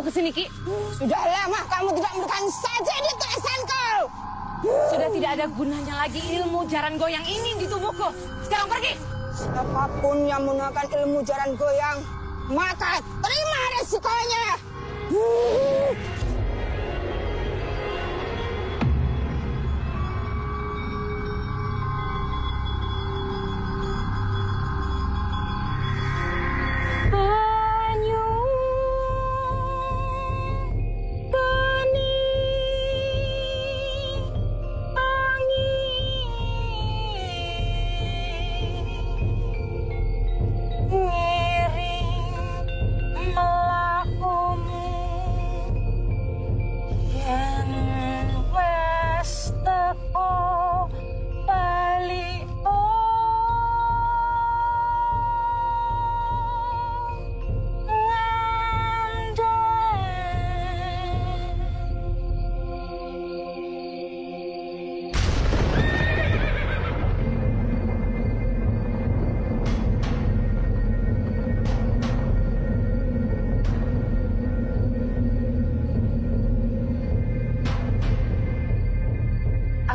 kamu kesini, Ki? Sudah lama kamu tidak memberikan saja di tulisanku. Sudah tidak ada gunanya lagi ilmu jaran goyang ini di tubuhku. Sekarang pergi. Siapapun yang menggunakan ilmu jaran goyang, maka terima resikonya.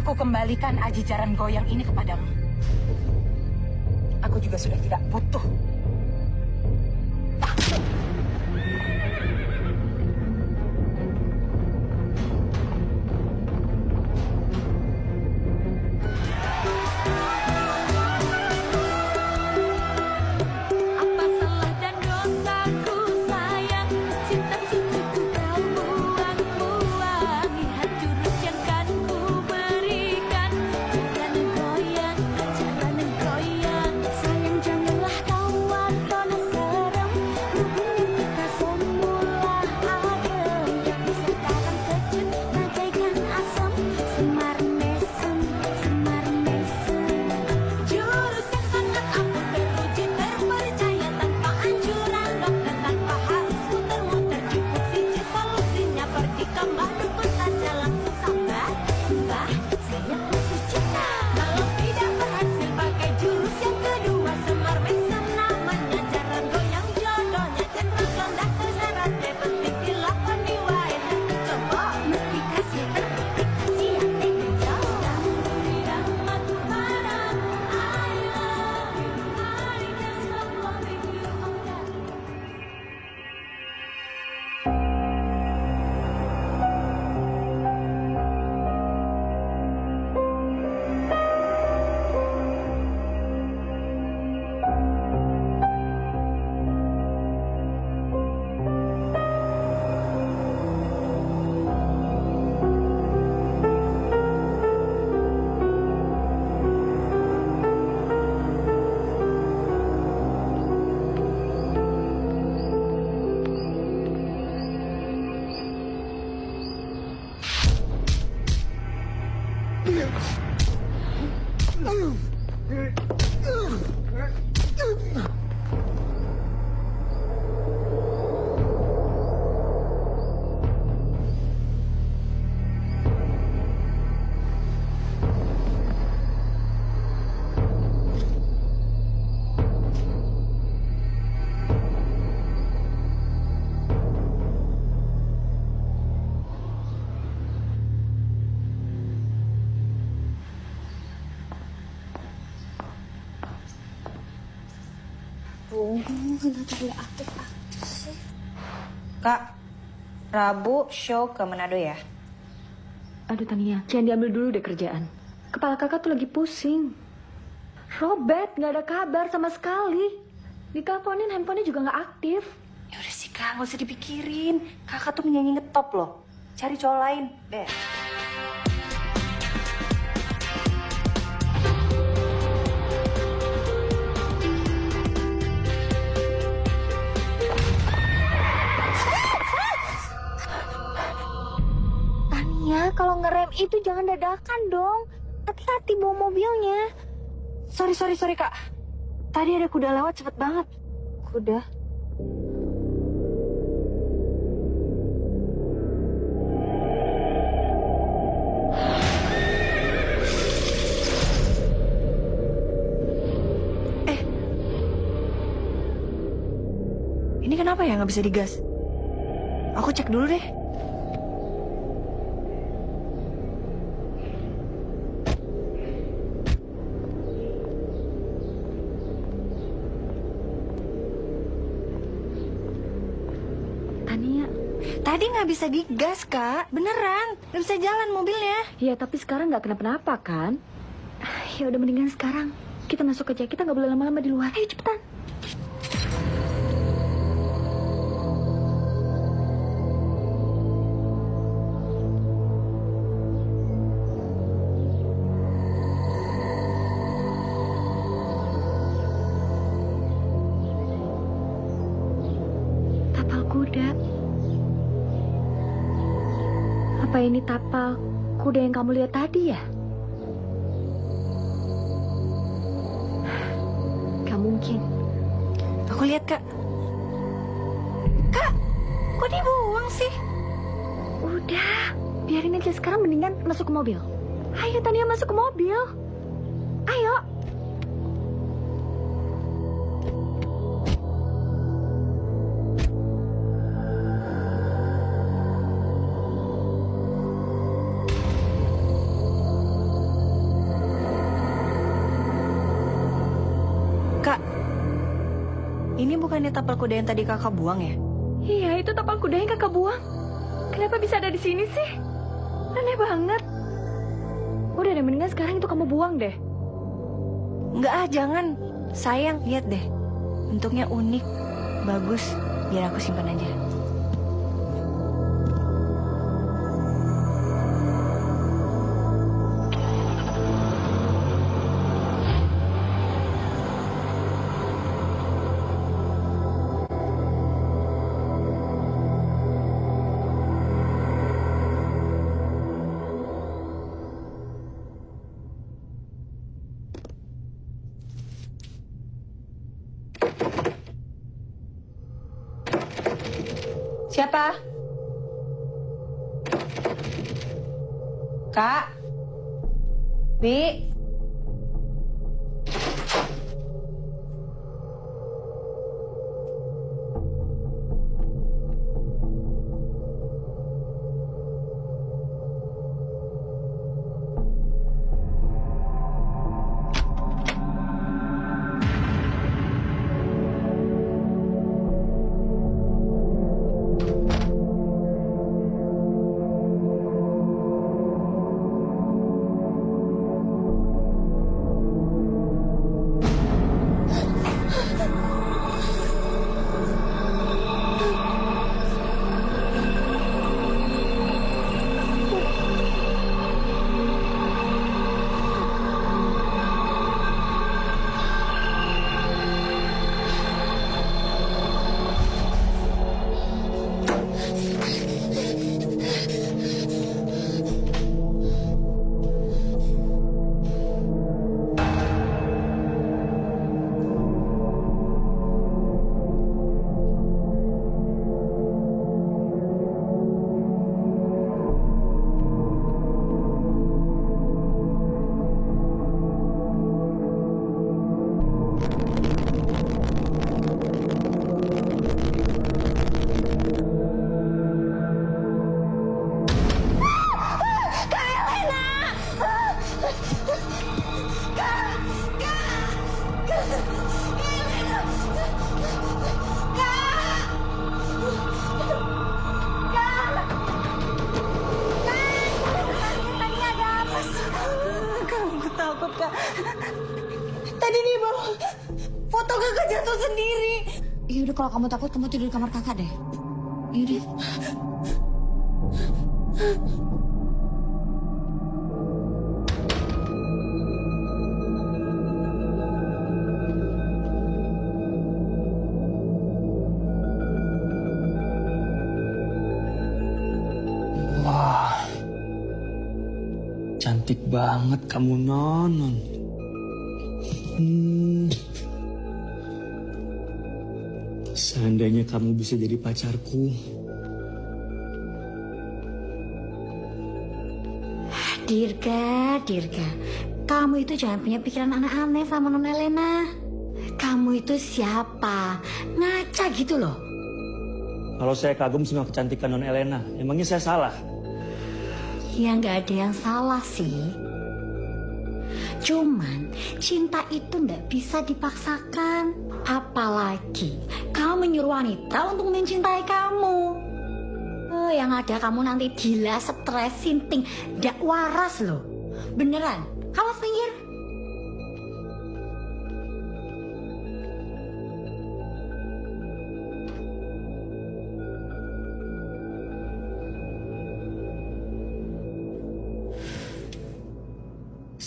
Aku kembalikan aji jaran goyang ini kepadamu. Aku juga sudah tidak butuh. Kenapa nggak aktif-aktif sih? Kak, Rabu show ke Manado ya? Aduh Tania, jangan diambil dulu deh kerjaan. Kepala kakak tuh lagi pusing. Robert nggak ada kabar sama sekali. Diteleponin handphonenya juga nggak aktif. Ya udah sih Kak, nggak usah dipikirin. Kakak tuh menyanyi ngetop loh. Cari cowok lain, deh. Tania, kalau ngerem itu jangan dadakan dong. Hati-hati bawa mobilnya. Sorry Kak. Tadi ada kuda lewat cepet banget. Kuda. Ini kenapa ya nggak bisa digas? Aku cek dulu deh. Tania. Tadi nggak bisa digas, Kak. Beneran, nggak bisa jalan mobilnya. Ya, tapi sekarang nggak kenapa-napa kan? Ya udah mendingan sekarang kita masuk aja. Kita nggak boleh lama-lama di luar. Ayo cepetan. Tapal kuda. Apa ini tapal kuda yang kamu lihat tadi ya? Gak mungkin. Aku lihat, Kak. Kak, kok dibuang sih? Udah, biarin aja sekarang mendingan masuk ke mobil. Ayo Tania masuk ke mobil. Ayo. Kak, ini bukannya tapal kuda yang tadi kakak buang ya? Iya, itu tapal kuda yang kakak buang. Kenapa bisa ada di sini sih? Aneh banget. Udah deh, mendingan sekarang itu kamu buang deh. Enggak ah, jangan. Sayang, lihat deh. Bentuknya unik, bagus. Biar aku simpan aja. Siapa? Kak? Bi? Takut, Kak. Tadi nih bang, foto kakak jatuh sendiri. Ya udah, kalau kamu takut kamu tidur di kamar kakak deh. Yaudah. Wah, cantik banget kamu, Non. Seandainya kamu bisa jadi pacarku. Dirga, kamu itu jangan punya pikiran aneh-aneh sama Non Elena. Kamu itu siapa? Ngaca gitu loh. Kalau saya kagum sama kecantikan Non Elena, emangnya saya salah? Ya nggak ada yang salah sih. Cuman cinta itu nggak bisa dipaksakan. Apalagi kamu menyuruh wanita untuk mencintai kamu. Yang ada kamu nanti gila, stres, sinting, nggak waras loh. Beneran, awas minggir.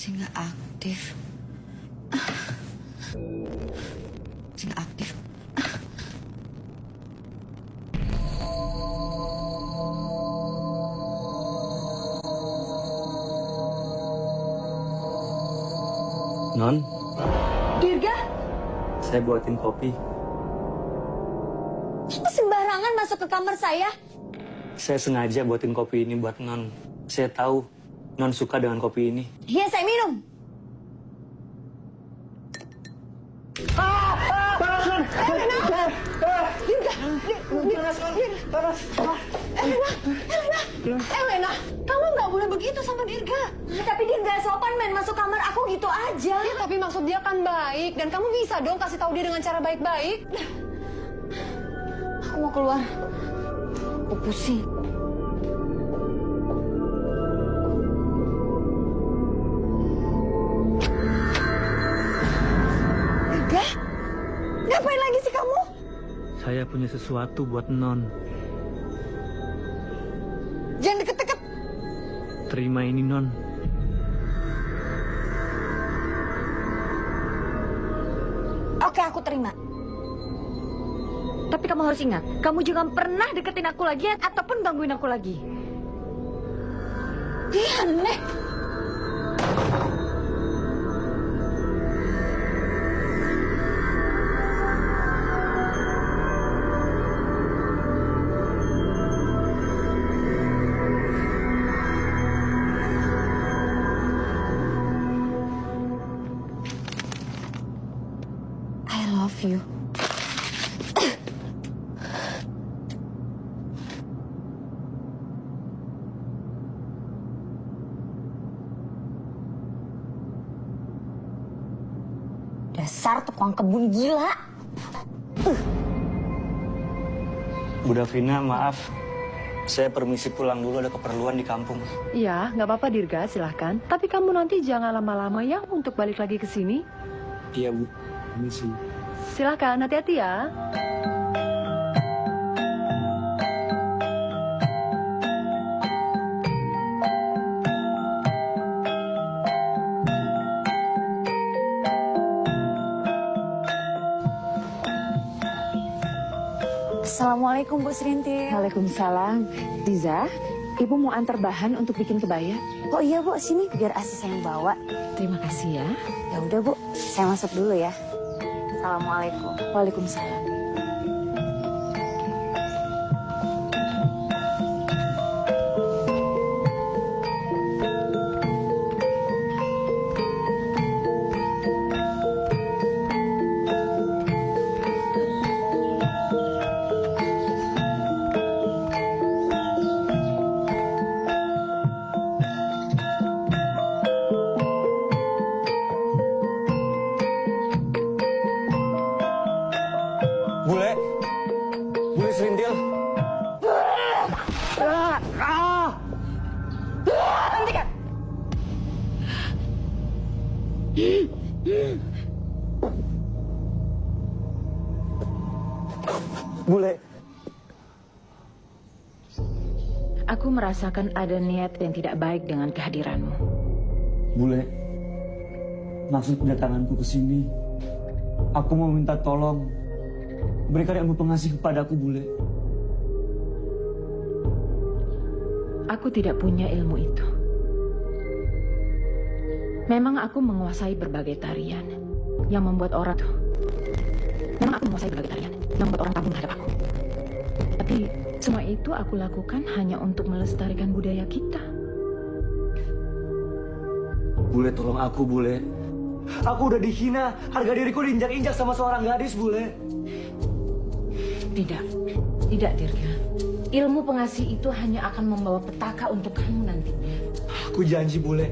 Nggak aktif. Nggak aktif. Non, Dirga, saya buatin kopi. sembarangan masuk ke kamar saya. Saya sengaja buatin kopi ini buat Non. Saya tahu Non suka dengan kopi ini. Iya, saya minum. Elena, kamu nggak boleh begitu sama Dirga. Tapi dia nggak sopan main masuk kamar aku gitu aja. Ya, tapi maksud dia kan baik. Dan kamu bisa dong kasih tahu dia dengan cara baik-baik. Aku mau keluar. Aku pusing. Dirga, ngapain lagi sih kamu? Saya punya sesuatu buat Non. Jangan deket-deket. Terima ini, Non. Oke, aku terima. Tapi kamu harus ingat, kamu jangan pernah deketin aku lagi ataupun gangguin aku lagi. Dia aneh. I love you. Dasar tukang kebun gila. Bu Davina, maaf. Saya permisi pulang dulu, ada keperluan di kampung. Iya, nggak apa-apa Dirga, silahkan. Tapi kamu nanti jangan lama-lama ya untuk balik lagi ke sini. Iya, Bu. Permisi. Silahkan, hati-hati ya. Assalamualaikum Bu Serintil. Waalaikumsalam. Diza, Ibu mau antar bahan untuk bikin kebaya. Oh iya Bu, sini biar Asis yang bawa. Terima kasih ya. Ya udah Bu, saya masuk dulu ya. Assalamualaikum. Waalaikumsalam. Bule. Bule Serintil. Hentikan. Bule. Aku merasakan ada niat yang tidak baik dengan kehadiranmu. Bule. Maksud kedatanganku ke sini, aku mau minta tolong. Berikan ilmu pengasih kepadaku, Bule. Aku tidak punya ilmu itu. Memang aku menguasai berbagai tarian yang membuat orang tuh. Memang aku menguasai berbagai tarian yang membuat orang kagum terhadap aku. Tapi semua itu aku lakukan hanya untuk melestarikan budaya kita. Bule, tolong aku, Bule. Aku udah dihina, harga diriku diinjak-injak sama seorang gadis, Bule. Tidak. Tidak, Dirga. Ilmu pengasih itu hanya akan membawa petaka untuk kamu nantinya. Aku janji, Bule.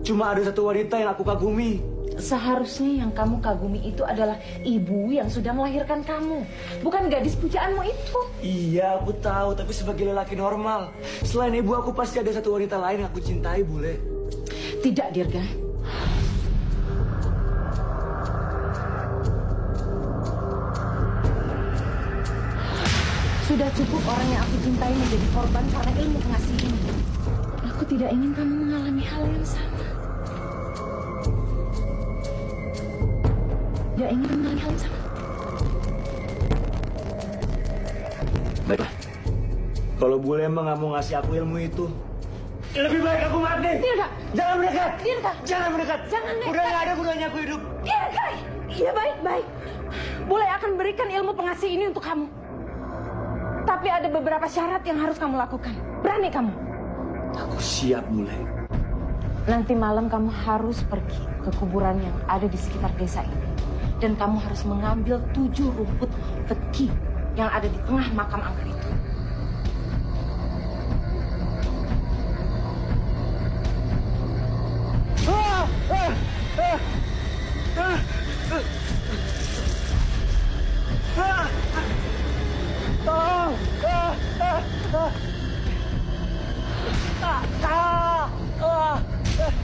Cuma ada satu wanita yang aku kagumi. Seharusnya yang kamu kagumi itu adalah ibu yang sudah melahirkan kamu, bukan gadis pujaanmu itu. Iya, aku tahu. Tapi sebagai lelaki normal, selain ibu aku pasti ada satu wanita lain yang aku cintai, Bule. Tidak, Dirga. Sudah cukup orang yang aku cintai menjadi korban karena ilmu pengasih ini. Aku tidak ingin kamu mengalami hal yang sama. Tidak ingin mengalami hal yang sama. Baiklah. Kalau Bule emang nggak mau ngasih aku ilmu itu, lebih baik aku mati. Dirga! Jangan mendekat. Dirga! Jangan mendekat. Jangan mendekat. Udah nggak ada gunanya aku hidup. Dirga! Iya, baik-baik. Bule akan berikan ilmu pengasih ini untuk kamu. Tapi ada beberapa syarat yang harus kamu lakukan. Berani kamu? Aku siap, Bule. Nanti malam kamu harus pergi ke kuburan yang ada di sekitar desa ini. Dan kamu harus mengambil 7 rumput peti yang ada di tengah makam angker itu.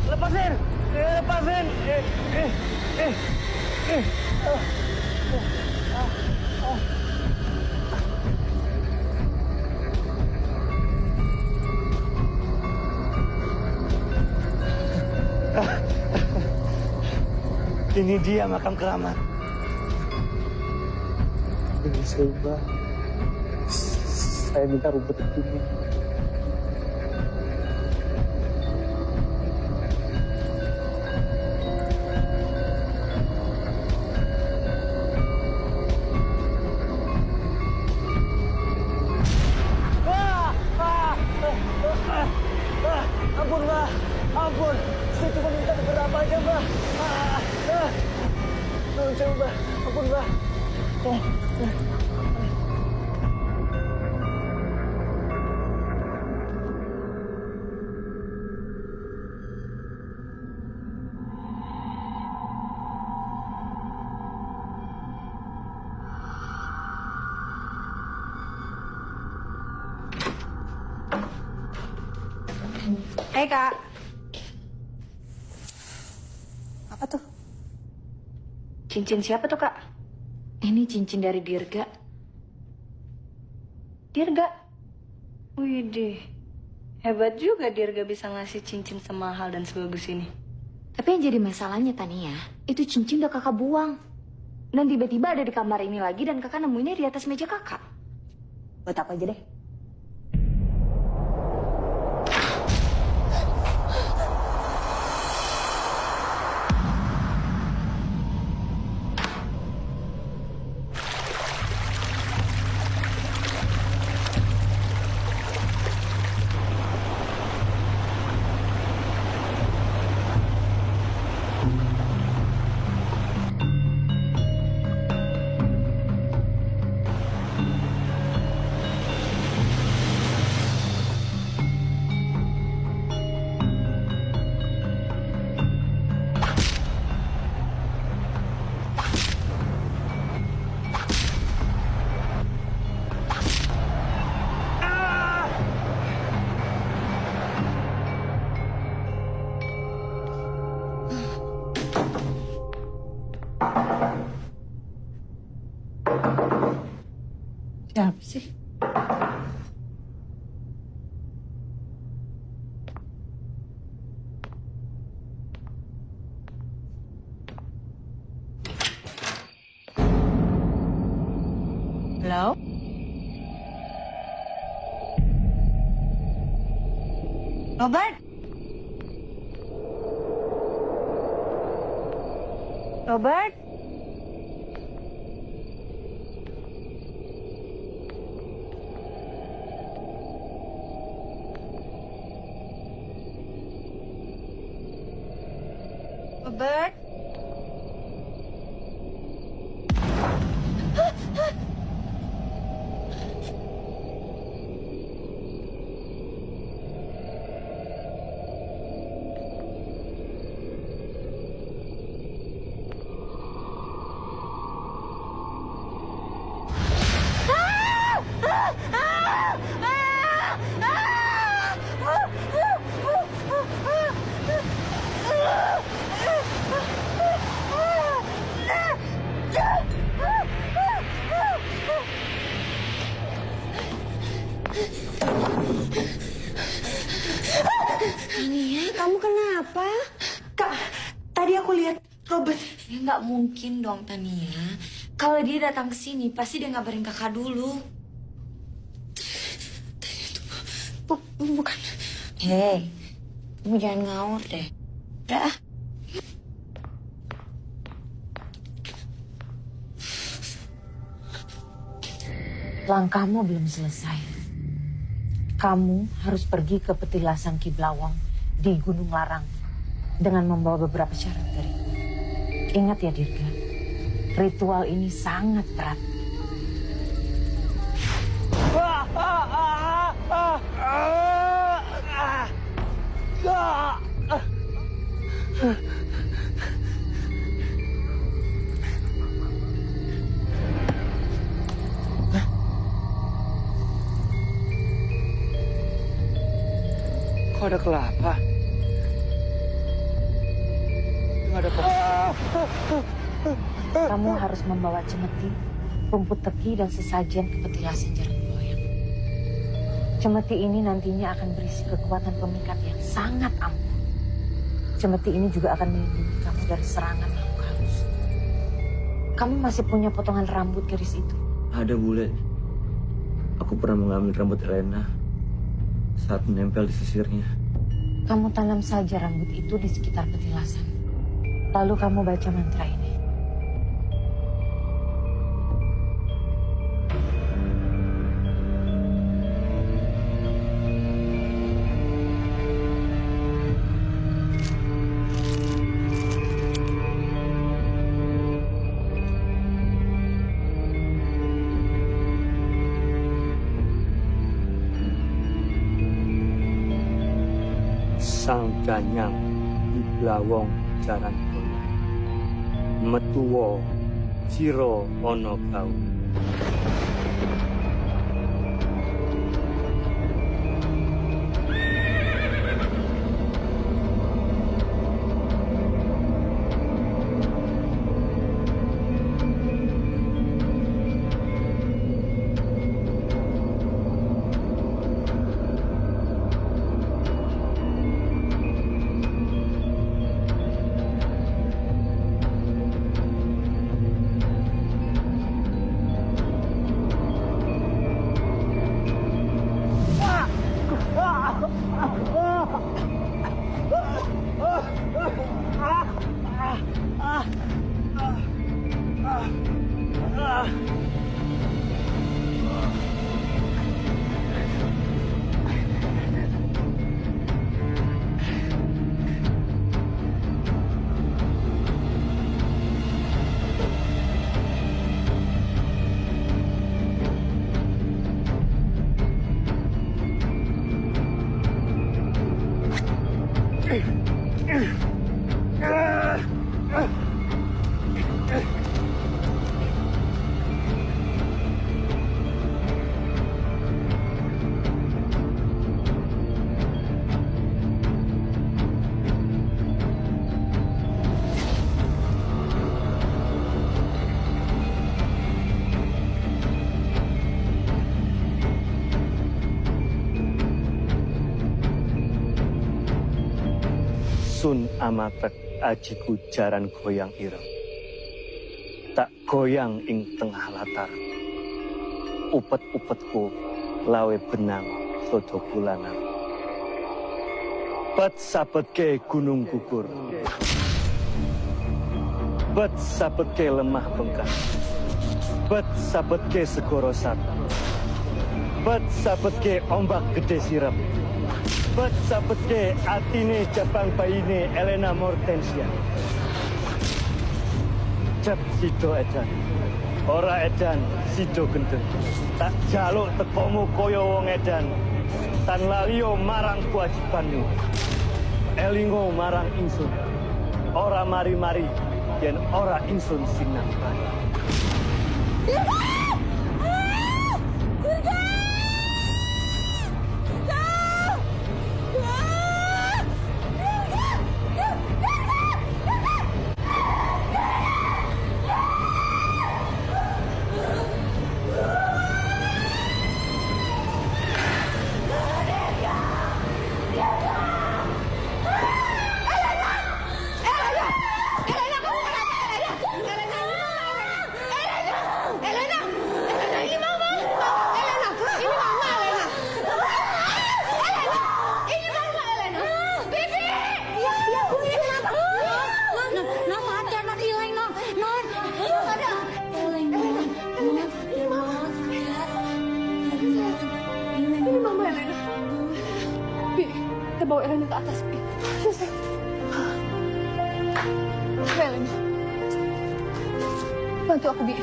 Lepasin! Lepasin! Ini dia makam keramat. Ini saya minta rumput ini. Ampun, Mbak. Ampun. Saya cuma minta beberapa aja, Mbak. Tolong saya, Mbak. Ampun, Mbak. Hai, Kak. Apa tuh? Cincin siapa tuh, Kak? Ini cincin dari Dirga. Dirga. Widih. Hebat juga Dirga bisa ngasih cincin semahal dan sebagus ini. Tapi yang jadi masalahnya, Tania, itu cincin udah kakak buang. Dan tiba-tiba ada di kamar ini lagi dan kakak nemuinnya di atas meja kakak. Buat aku aja deh. Siapa sih? Halo? Robert? Robert? Robert? Tania, kamu kenapa? Kak, tadi aku lihat Robert. Ya nggak mungkin dong, Tania. Kalau dia datang ke sini, pasti dia ngabarin kakak dulu. Bukan. Hei, kamu jangan ngawur deh. Udah. Langkahmu belum selesai. Kamu harus pergi ke petilasan Ki Blawong di Gunung Larang dengan membawa beberapa syarat dariku. Ingat ya Dirga, ritual ini sangat berat. Kok ada kelapa? Nggak ada Kamu harus membawa cemeti, rumput teki, dan sesajen ke petilasan Jaran Goyang. Cemeti ini nantinya akan berisi kekuatan pemikat yang sangat ampuh. Cemeti ini juga akan melindungi kamu dari serangan makhluk halus. Kamu masih punya potongan rambut keris itu? Ada, Bule. Aku pernah mengambil rambut Elena saat menempel di sisirnya. Kamu tanam saja rambut itu di sekitar petilasan. Lalu kamu baca mantra ini. Sang Ganyang di Blawong Jaran Goyang, metuwo sira ana kau. Sun amatek ajiku Jaran Goyang ireng. Tak goyang ing tengah latar. Upet-upetku lawe benang sodo kulanan. Bet sabetke gunung gugur. Bet sabetke lemah bengkak. Bet sabetke segoro sat. Bet sabetke ombak gede sirep. Bet sabetke atine jabang bayine Elena Mortensia. Jab sido edan, ora edan sido gendeng. Tak jaluk tekomu koyo wong edan, tan laliyo marang kewajibanmu. Elingo marang ingsun, ora mari-mari yen ora ingsun sinambani. bawa Elena ke atas. Ayo, sayang. Elena. Bantu aku, Bi.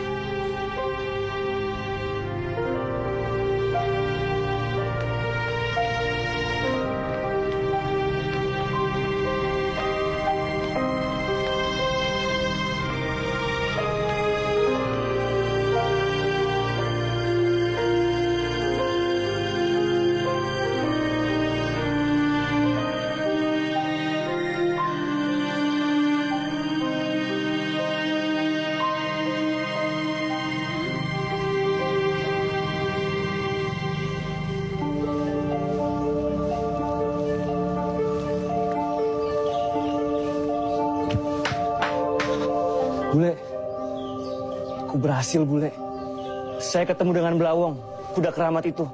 Bule, aku berhasil, Bule. Saya ketemu dengan Blawong, kuda keramat itu.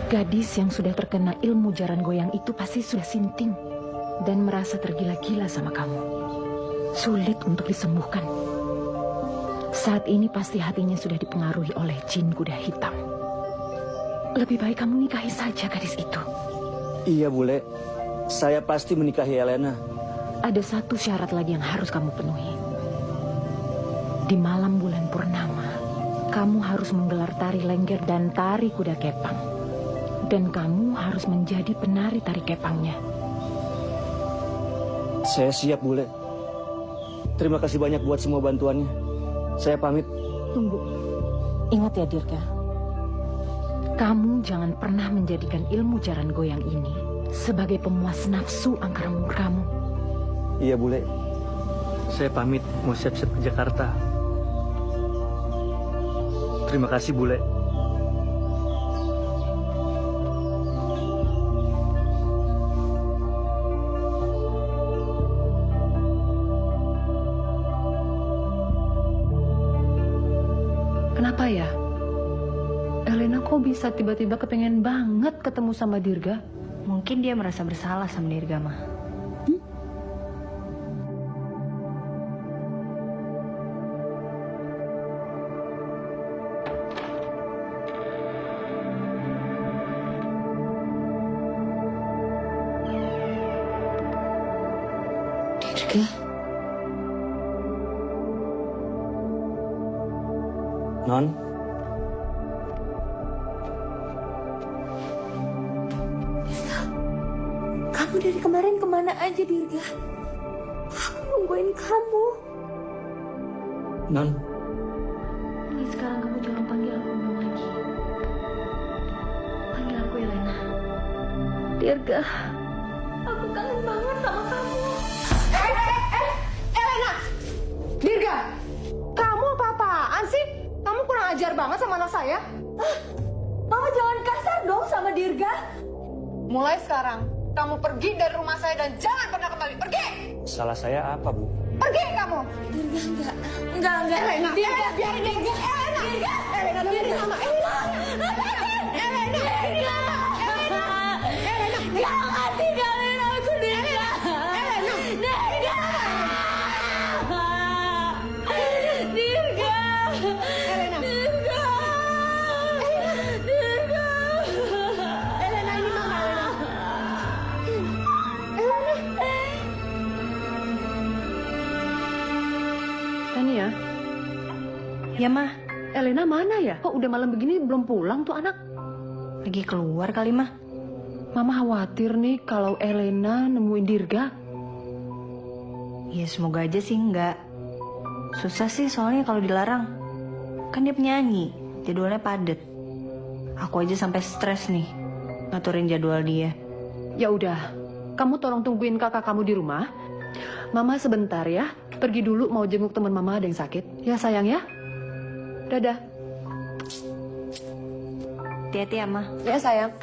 Gadis yang sudah terkena ilmu jaran goyang itu pasti sudah sinting dan merasa tergila-gila sama kamu. Sulit untuk disembuhkan. Saat ini pasti hatinya sudah dipengaruhi oleh jin kuda hitam. Lebih baik kamu nikahi saja gadis itu. Iya, Bule. Saya pasti menikahi Elena. Ada satu syarat lagi yang harus kamu penuhi. Di malam bulan purnama, kamu harus menggelar tari lengger dan tari kuda kepang. Dan kamu harus menjadi penari tari kepangnya. Saya siap, Bule. Terima kasih banyak buat semua bantuannya. Saya pamit. Tunggu. Ingat ya, Dirga. Kamu jangan pernah menjadikan ilmu jaran goyang ini sebagai pemuas nafsu angkara murka kamu. Iya, Bule. Saya pamit mau siap-siap ke Jakarta. Terima kasih, Bule. Kenapa ya? Elena kok bisa tiba-tiba kepengen banget ketemu sama Dirga? Mungkin dia merasa bersalah sama Dirga, mah. Dirga. Non? Kamu dari kemarin kemana aja, Dirga? Aku nungguin kamu. Non? Mulai sekarang kamu jangan panggil aku Non lagi. Panggil aku Elena. Dirga. Aku kangen banget sama kamu. Elena! Dirga! Kamu apa-apaan sih? Kamu kurang ajar banget sama anak saya. Mama jangan kasar dong sama Dirga. Mulai sekarang, kamu pergi dari rumah saya dan jangan pernah kembali. Pergi! Salah saya apa, Bu? Pergi kamu! Enggak. Elena! Dirga, biarin Dirga! Elena! Elena, biarin Mama! Elena! Elena! Jangan tinggalin aku, Dirga. Elena! Dirga. Dirga. Elena! Dirga. Dirga. Elena, ini Mama, Elena! Tania, Ya, mah. Elena mana ya? Kok udah malam begini belum pulang tuh anak? Lagi keluar kali, mah. Mama khawatir nih kalau Elena nemuin Dirga. Ya, semoga aja sih enggak. Susah sih soalnya kalau dilarang. Kan dia penyanyi, jadwalnya padet. Aku aja sampai stres nih ngaturin jadwal dia. Ya udah, kamu tolong tungguin kakak kamu di rumah. Mama sebentar ya, pergi dulu mau jenguk teman mama ada yang sakit. Ya sayang ya. Dadah. Hati-hati ya, mah. Ya sayang.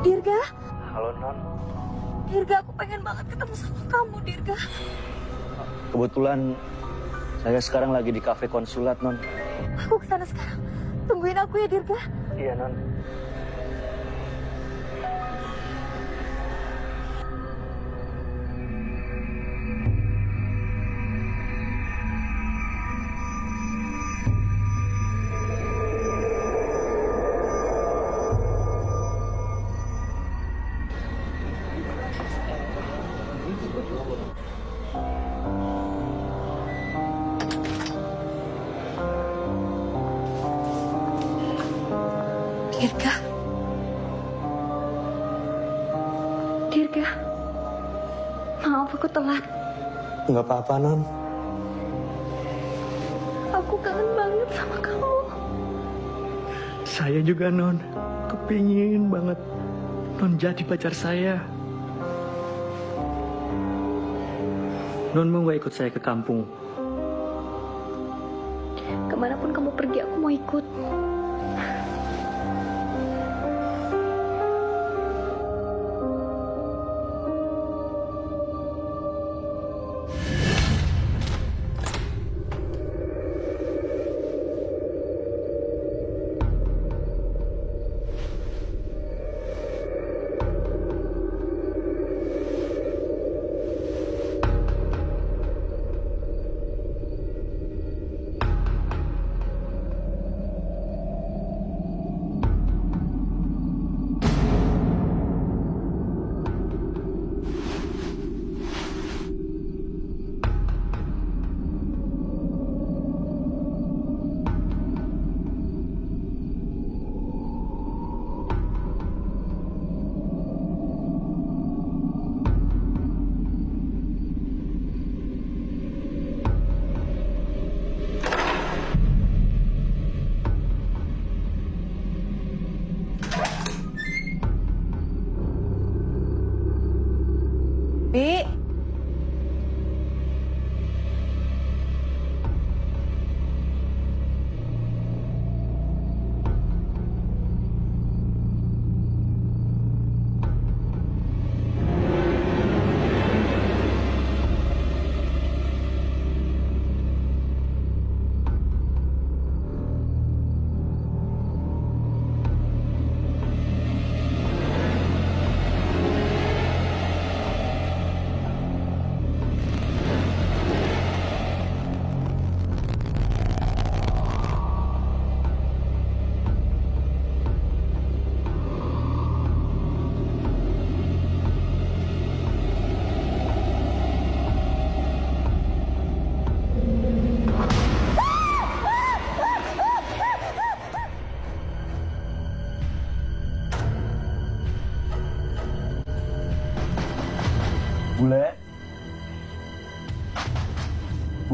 Dirga. Halo, Non. Dirga, aku pengen banget ketemu sama kamu, Dirga. Kebetulan saya sekarang lagi di kafe konsulat, Non. Aku kesana sekarang. Tungguin aku ya, Dirga. Iya, Non. Dirga. Dirga. Maaf aku telat. Nggak apa-apa, Non. Aku kangen banget sama kamu. Saya juga, Non. Kepingin banget Non jadi pacar saya. Non mau nggak ikut saya ke kampung? Kemanapun kamu pergi, aku mau ikut. Bi.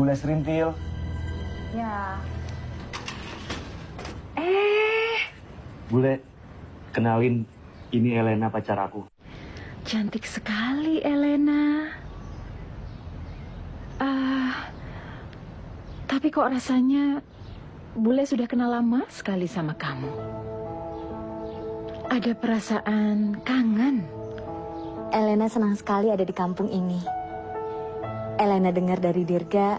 Bule serintil. Ya. Bule, kenalin, ini Elena pacar aku. Cantik sekali, Elena. Tapi kok rasanya Bule sudah kenal lama sekali sama kamu. Ada perasaan kangen. Elena senang sekali ada di kampung ini. Elena dengar dari Dirga,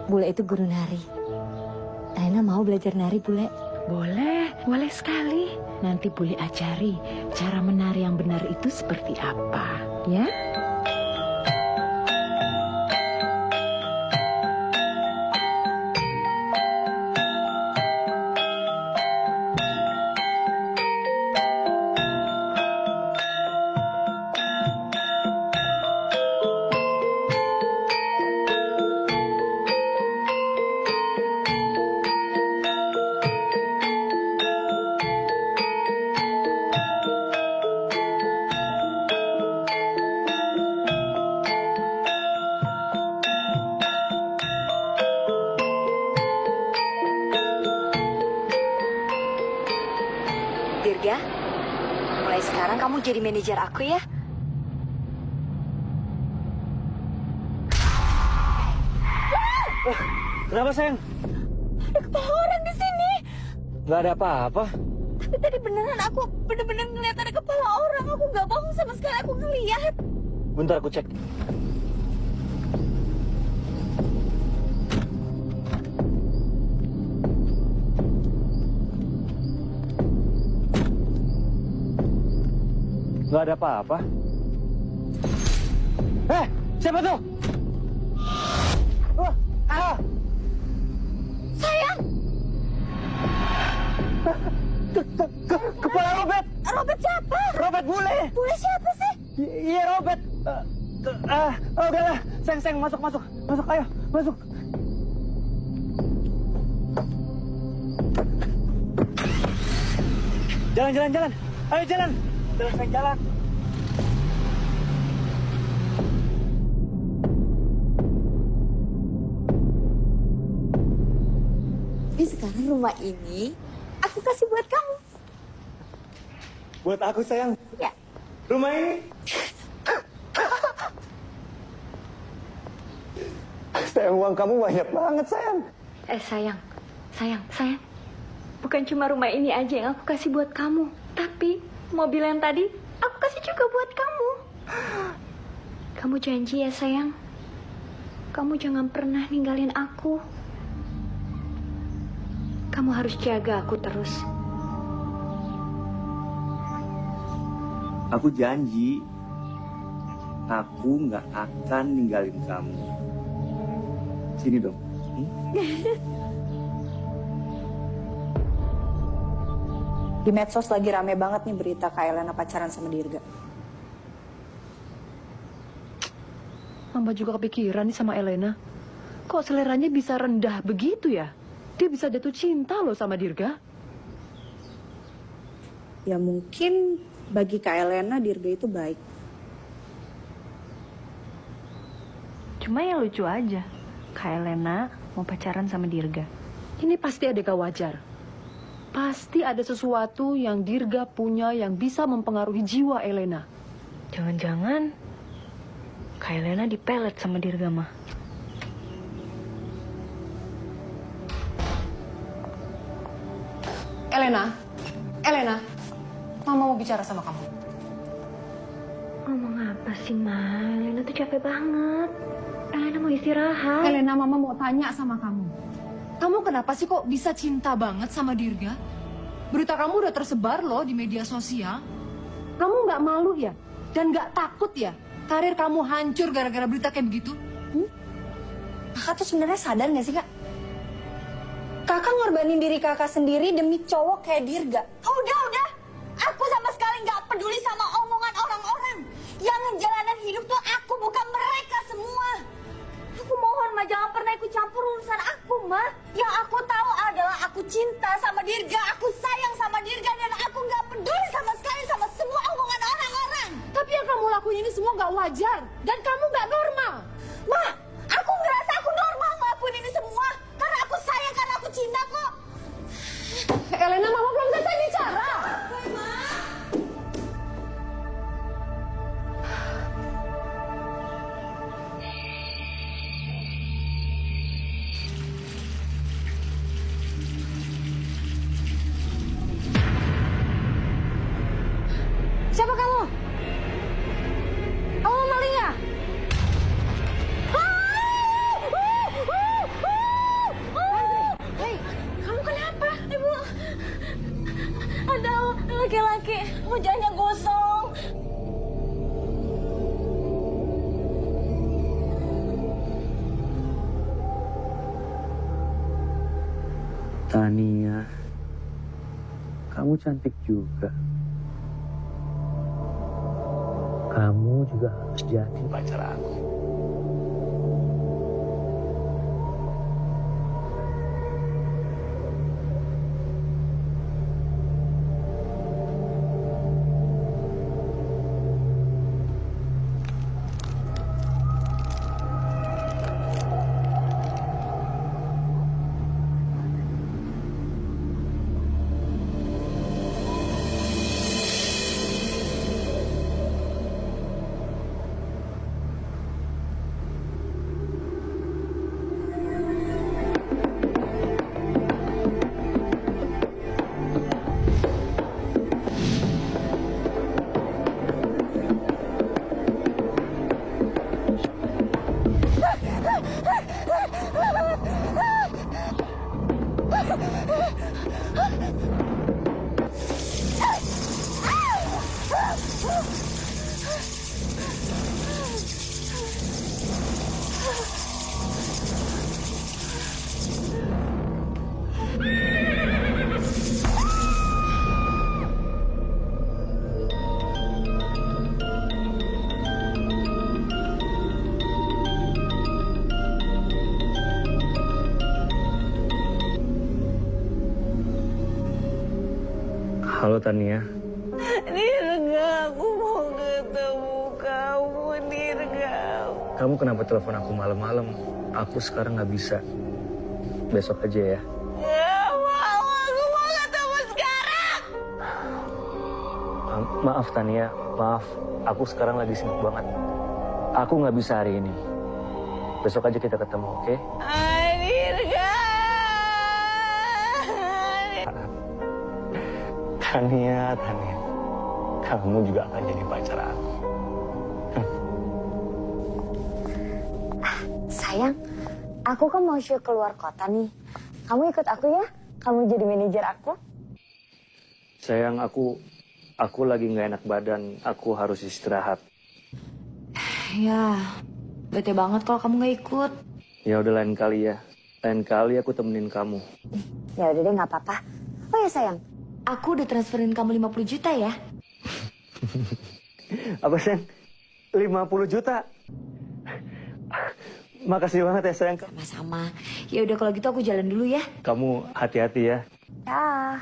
Bule itu guru nari. Elena mau belajar nari, Bule. Boleh, boleh sekali. Nanti Bule ajari cara menari yang benar itu seperti apa, ya? Dirga, mulai sekarang kamu jadi manajer aku ya. Kenapa, sayang? Ada kepala orang di sini. Gak ada apa-apa. Tapi tadi beneran aku bener-bener ngeliat ada kepala orang. Aku gak bohong sama sekali, aku ngeliat. Bentar aku cek. Nggak ada apa-apa. Siapa tuh? Sayang! Kepala Robert! Robert siapa? Robert bule! Bule siapa sih? Iya Robert. Udahlah, sayang masuk, ayo masuk. Jalan, ayo jalan. Sayang jalan. Jadi sekarang rumah ini aku kasih buat kamu. Buat aku sayang. Ya. Rumah ini. Sayang, uang kamu banyak banget sayang. Sayang. Bukan cuma rumah ini aja yang aku kasih buat kamu. Tapi mobil yang tadi aku kasih juga buat kamu. Kamu janji ya sayang? Kamu jangan pernah ninggalin aku. Kamu harus jaga aku terus. Aku janji, aku nggak akan ninggalin kamu. Sini dong. Di medsos lagi rame banget nih berita Kak Elena pacaran sama Dirga. Mama juga kepikiran nih sama Elena. Kok seleranya bisa rendah begitu ya? Dia bisa jatuh cinta loh sama Dirga. Ya mungkin bagi Kak Elena Dirga itu baik. Cuma yang lucu aja, Kak Elena mau pacaran sama Dirga. Ini pasti ada gak wajar. Pasti ada sesuatu yang Dirga punya yang bisa mempengaruhi jiwa Elena. Jangan-jangan Kak Elena dipelet sama Dirga mah. Elena, Mama mau bicara sama kamu. Ngomong apa sih, Ma? Elena tuh capek banget. Elena mau istirahat. Elena, Mama mau tanya sama kamu. Kamu kenapa sih kok bisa cinta banget sama Dirga? Berita kamu udah tersebar loh di media sosial. Kamu nggak malu ya? Dan nggak takut ya? Karir kamu hancur gara-gara berita kayak begitu? Kakak tuh sebenarnya sadar gak sih, Kak? Kakak ngorbanin diri kakak sendiri demi cowok kayak Dirga. Udah. Aku sama sekali nggak peduli sama omongan orang-orang. Yang ngejalanin hidup tuh aku, bukan mereka semua. Aku mohon, Ma, jangan pernah ikut campur urusan aku, Ma. Yang aku tahu adalah aku cinta sama Dirga, aku sayang sama Dirga, dan aku nggak peduli sama sekali sama semua omongan orang-orang. Tapi yang kamu lakuin ini semua nggak wajar. Dan kamu nggak normal. Ma, aku ngerasa aku normal ngelakuin ini semua. Karena aku sayang, karena aku cinta kok. Elena, Mama belum selesai bicara. Siapa kamu? Kamu maling ya? Hei, kamu kenapa? Ibu, ada laki-laki wajahnya gosong. Tania, kamu cantik juga. Kamu juga harus jadi pacar aku. Halo Tania. Dirga, aku mau ketemu kamu, Dirga. Kamu kenapa telepon aku malam-malam? Aku sekarang nggak bisa. Besok aja ya. Gak mau, aku mau ketemu sekarang. Maaf Tania, maaf. Aku sekarang lagi sibuk banget. Aku nggak bisa hari ini. Besok aja kita ketemu, oke? Dirga. Tania, kamu juga akan jadi pacar aku. Sayang, aku kan mau show keluar kota nih. Kamu ikut aku ya? Kamu jadi manajer aku? Sayang, aku lagi nggak enak badan. Aku harus istirahat. Ya, bete banget kalau kamu gak ikut. Ya udah lain kali ya. Lain kali aku temenin kamu. Ya udah deh, nggak apa-apa. Oh ya sayang, Aku udah transferin kamu 50 juta ya. Apa sayang? 50 juta? Makasih banget ya sayang. Sama-sama. Ya udah kalau gitu aku jalan dulu ya. Kamu hati-hati ya. ya.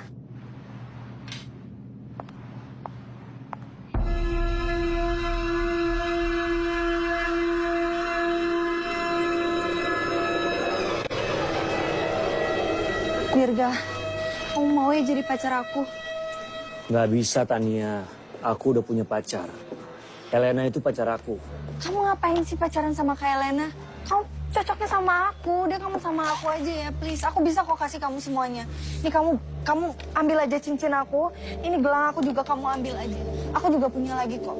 Dirga, kamu mau ya jadi pacar aku? Nggak bisa Tania. Aku udah punya pacar. Elena itu pacar aku. Kamu ngapain sih pacaran sama Kak Elena? Kamu cocoknya sama aku, dia kamu sama aku aja ya, please. Aku bisa kok kasih kamu semuanya. Ini kamu ambil aja cincin aku. Ini gelang aku juga kamu ambil aja. Aku juga punya lagi kok.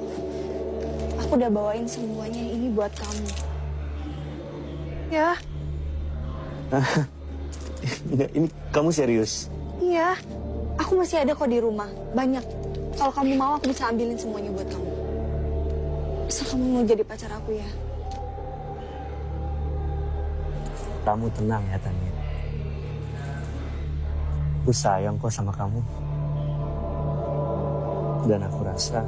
Aku udah bawain semuanya ini buat kamu. Ya, Nggak, ini kamu serius? iya. Aku masih ada kok di rumah, banyak. Kalau kamu mau aku bisa ambilin semuanya buat kamu. Asal kamu mau jadi pacar aku ya. Kamu tenang ya Tania. Aku sayang kok sama kamu. Dan aku rasa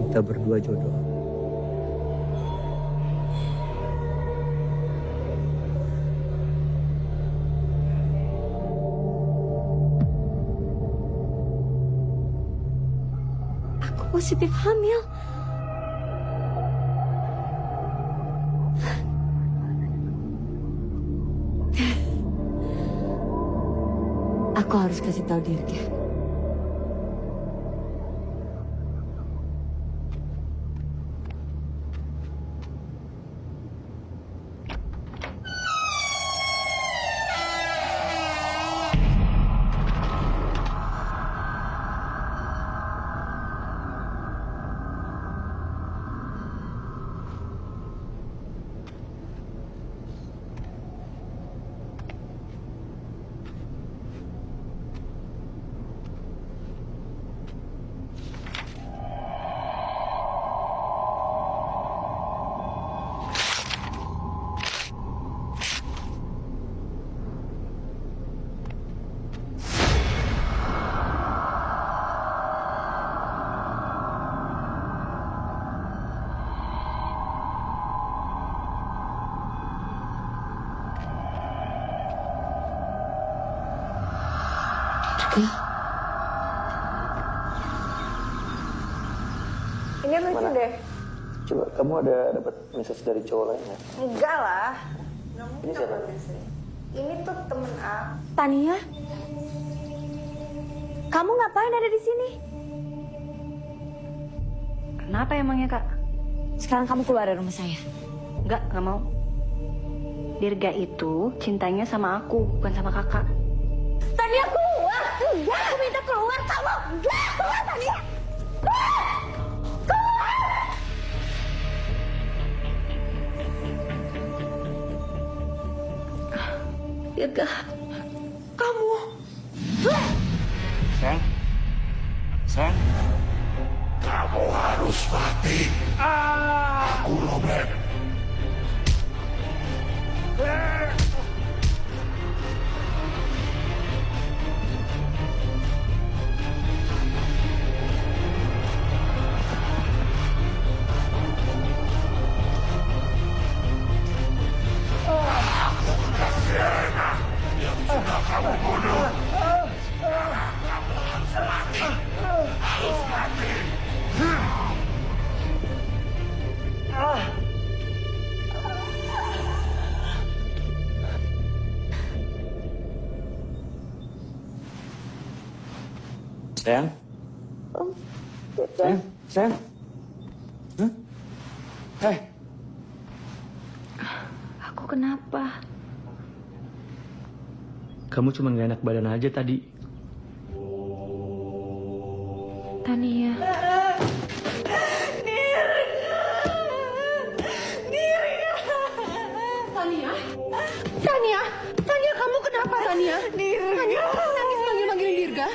kita berdua jodoh. Aku positif hamil. Aku harus kasih tahu Dirga. Ini lucu deh. Coba kamu ada dapat message dari cowok lain ya? Enggak lah. Ini siapa? Ini tuh temen aku. Tania, kamu ngapain ada di sini? Kenapa emangnya kak? Sekarang kamu keluar dari rumah saya. Nggak mau. Dirga itu cintanya sama aku, bukan sama kakak. Tania keluar! Enggak, aku minta keluar kamu! Enggak, keluar Tania! Dirga, kamu. Sayang? Sayang? Kamu harus mati. Aku Robert. Aku Sienna yang sudah kamu bunuh. Sekarang kamu Sayang? Sayang? Sayang? Hah? Hei. Aku kenapa? Kamu cuma gak enak badan aja tadi. Tania. Tania, kamu kenapa Tania? Tania, nangis manggil-manggilin Dirga.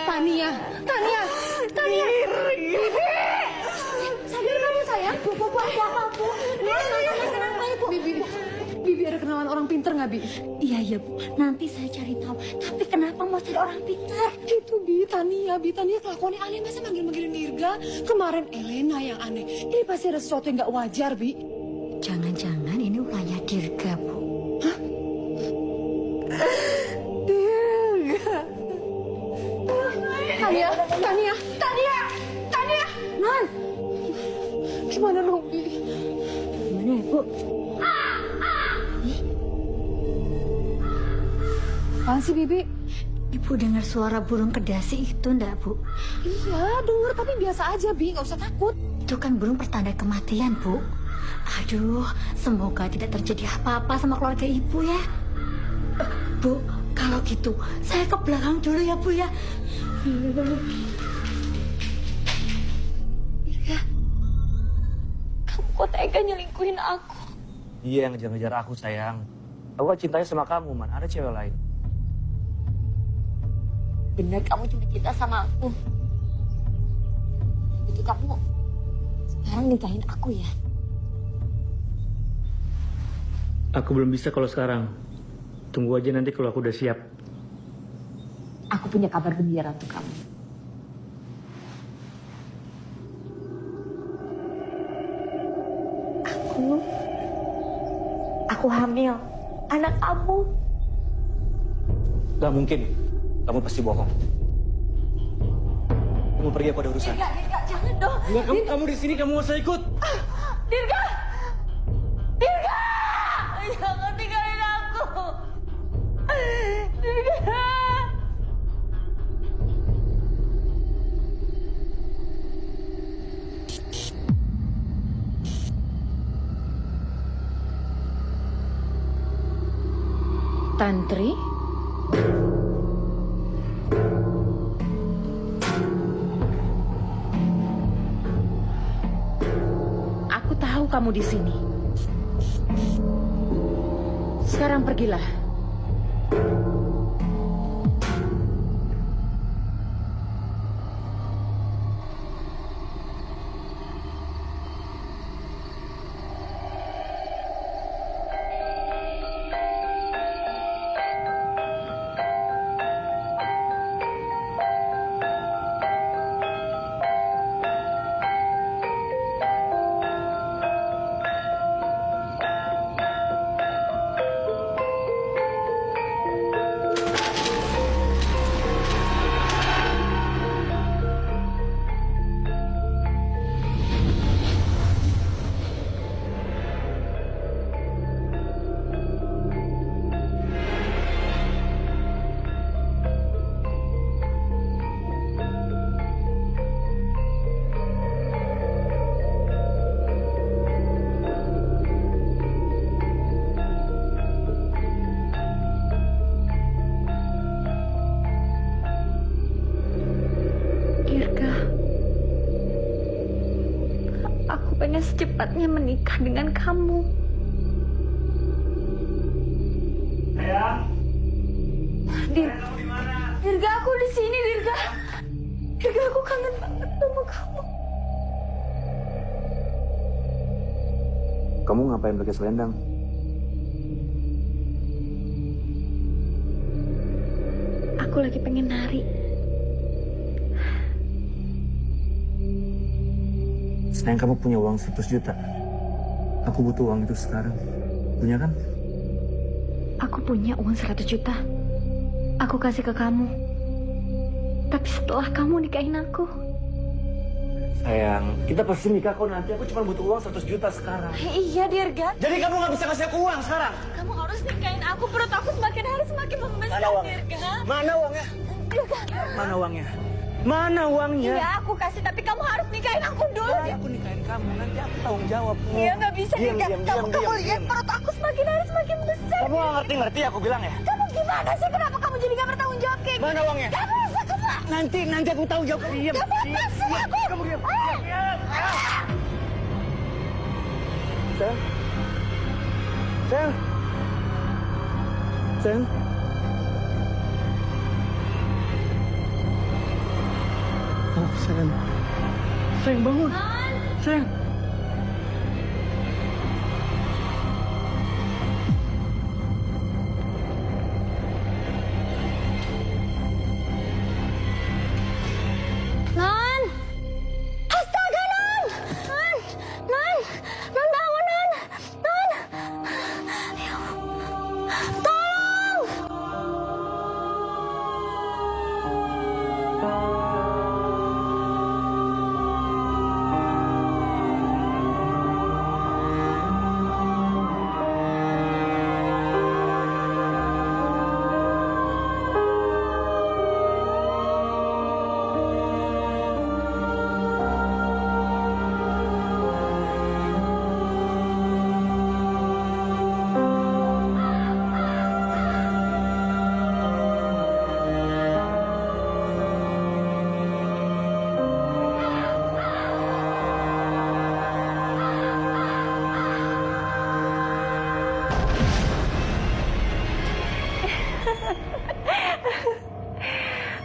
Tania. Sadar kamu sayang. Bu, aku. Bibi ada kenalan orang pinter nggak, Bi? Iya, Bu. Nanti saya cari tahu. Tapi kenapa mau cari orang pintar? Itu Tania kelakuannya aneh, masa manggil-manggilin Dirga? Kemarin Elena yang aneh. Ini pasti ada sesuatu yang nggak wajar, Bi. Jangan-jangan ini ulahnya Dirga, Bu. Tania. Non. Gimana dong, Bi? Gimana ya, Bu? Apaan sih, Bibi? Ibu dengar suara burung kedasi itu enggak, Bu? Iya, denger, tapi biasa aja, Bi. Nggak usah takut. Itu kan burung pertanda kematian, Bu. Aduh, semoga tidak terjadi apa-apa sama keluarga Ibu ya. Bu, kalau gitu saya ke belakang dulu ya, Bu ya. Dirga, kamu kok tega nyelingkuhin aku? Iya, yang ngejar-ngejar aku, sayang. Aku kan cintanya sama kamu, Man. Ada cewek lain. Benar kamu cuma cinta sama aku. Itu kamu sekarang nikahin aku ya. Aku belum bisa kalau sekarang. Tunggu aja nanti kalau aku udah siap. Aku punya kabar gembira untuk kamu. Aku hamil. Anak kamu. Gak mungkin. Kamu pasti bohong. Kamu pergi, aku ada urusan. Dirga, jangan dong. Enggak, kamu di sini, kamu gak usah ikut. Dirga! Jangan tinggalin aku. Dirga! Tantri? Aku tahu kamu di sini. Sekarang pergilah. pengen secepatnya menikah dengan kamu. Dirga, aku di sini, Dirga. Dirga, aku kangen banget sama kamu. Kamu ngapain pakai selendang? Aku lagi pengen nari. Sayang, kamu punya uang 100 juta. Aku butuh uang itu sekarang. Punya kan? Aku punya uang 100 juta. Aku kasih ke kamu. Tapi setelah kamu nikahin aku. Sayang, kita pasti nikah kok nanti. Aku cuma butuh uang 100 juta sekarang. Iya, Dirga. Jadi kamu nggak bisa kasih aku uang sekarang? Kamu harus nikahin aku. Perut aku semakin hari semakin membesar, Dirga. Mana uangnya? Dirga. Mana uangnya? Mana uangnya? Iya, aku kasih, tapi kamu harus nikahin aku dulu. Aku nikahin kamu, nanti aku tanggung jawab. Iya, nggak bisa Diam, nikah. diam, Kamu diam, lihat diam. perut aku semakin hari semakin besar. Kamu nggak ngerti-ngerti aku bilang ya? Kamu gimana sih? Kenapa kamu jadi nggak bertanggung jawab kayak gini? Mana uangnya? Kamu bisa kena. Nanti aku tanggung jawab. Diam. Kamu lepasin aku. Kamu diam. Sayang. Sayang. Sayang. Oh, sayang. Sayang, bangun. Sayang. Non! Astaga, Non! Non! Non! Non, bangun, Non! Non! Ayo. Tolong!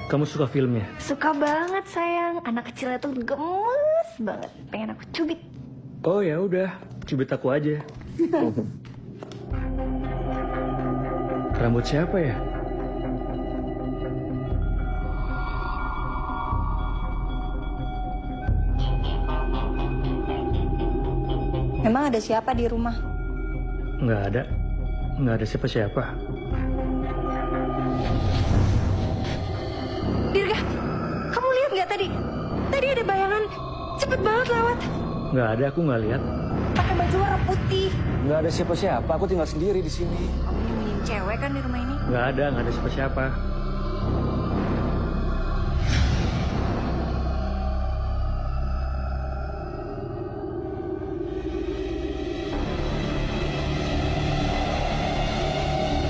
Kamu suka filmnya? Suka banget sayang. Anak kecilnya tuh gemes banget. Pengen aku cubit. Oh ya udah, cubit aku aja. Rambut siapa ya? Memang ada siapa di rumah? Nggak ada. Nggak ada siapa-siapa. Dirga, kamu lihat nggak tadi? Tadi ada bayangan cepet banget lewat. Nggak ada, aku nggak lihat. Pakai baju warna putih. Nggak ada siapa-siapa, aku tinggal sendiri di sini. Kamu nyembunyiin cewek kan di rumah ini? Nggak ada siapa-siapa.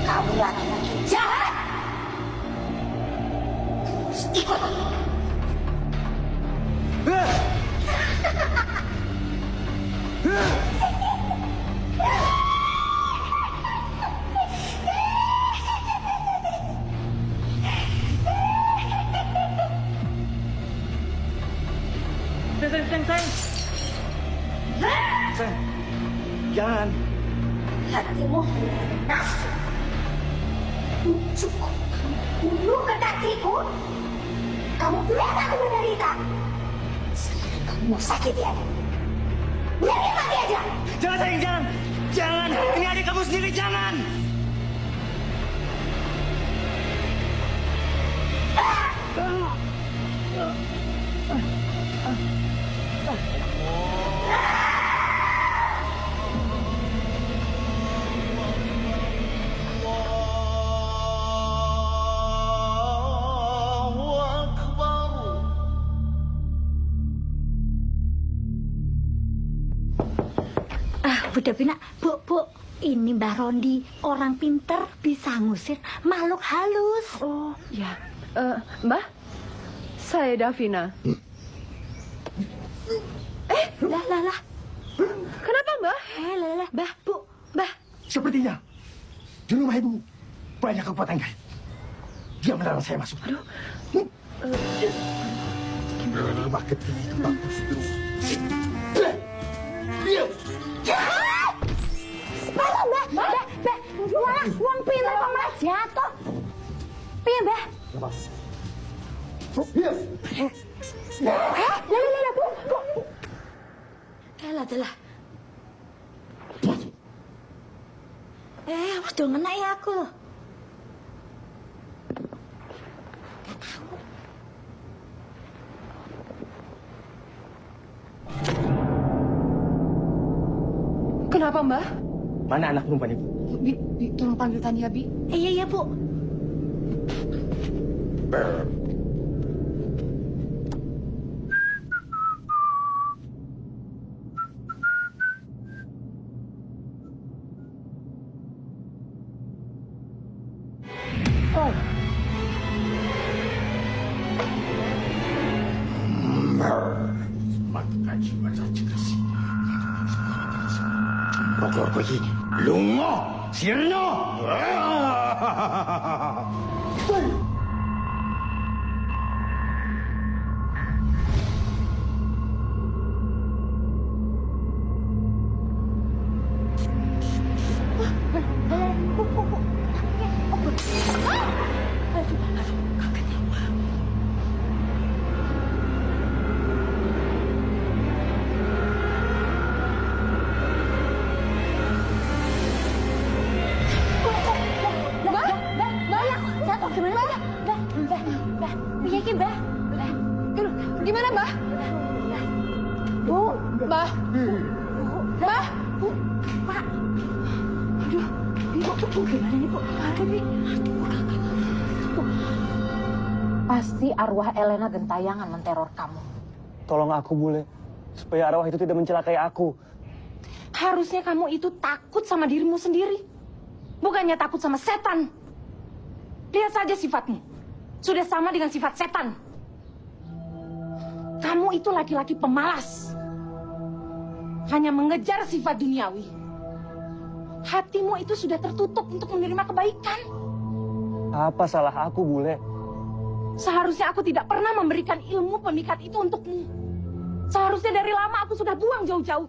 Kamu laki-laki jahat. Ikut. Sayang, jangan. Hatimu nafsu. Cukup. Bunuh kekasihku. Kamu biar aku menderita. Sekarang kamu mau sakit ya? Biarin mati aja. Jangan sayang, jangan. Jangan, ini adik kamu sendiri, jangan. Udah Bina, Bu, ini Mbah Rondi, orang pinter bisa ngusir makhluk halus. Oh, ya. Mbah, saya Davina. Lah. Kenapa, Mbah? Lah, Mbah, Bu, Mbah. Sepertinya di rumah ibu banyak kekuatan gaib. Dia melarang saya masuk. Aduh. Rumah kecil itu bagus. Diam. Mbah, uang pinter kok malah jatuh. Piye, Mbah? Diam. Lah, Bu. Lah. Awas dong ngena ya aku. Kenapa, Mbah? Mana anak perempuan ibu? Bi, tolong panggil Tania, Bi. Iya, Bu. Rokok-rokok ini, lungo, sirno. Gimana, Mbah? Bu, Mbah. Mbah. Pak. Aduh, Bu, gimana nih, Bu? Aduh, nih. Pasti arwah Elena gentayangan menteror kamu. Tolong aku, Bule. Supaya arwah itu tidak mencelakai aku. Harusnya kamu itu takut sama dirimu sendiri. Bukannya takut sama setan. Lihat saja sifatmu. Sudah sama dengan sifat setan. Kamu itu laki-laki pemalas. Hanya mengejar sifat duniawi. Hatimu itu sudah tertutup untuk menerima kebaikan. Apa salah aku, Bule? Seharusnya aku tidak pernah memberikan ilmu pemikat itu untukmu. Seharusnya dari lama aku sudah buang jauh-jauh.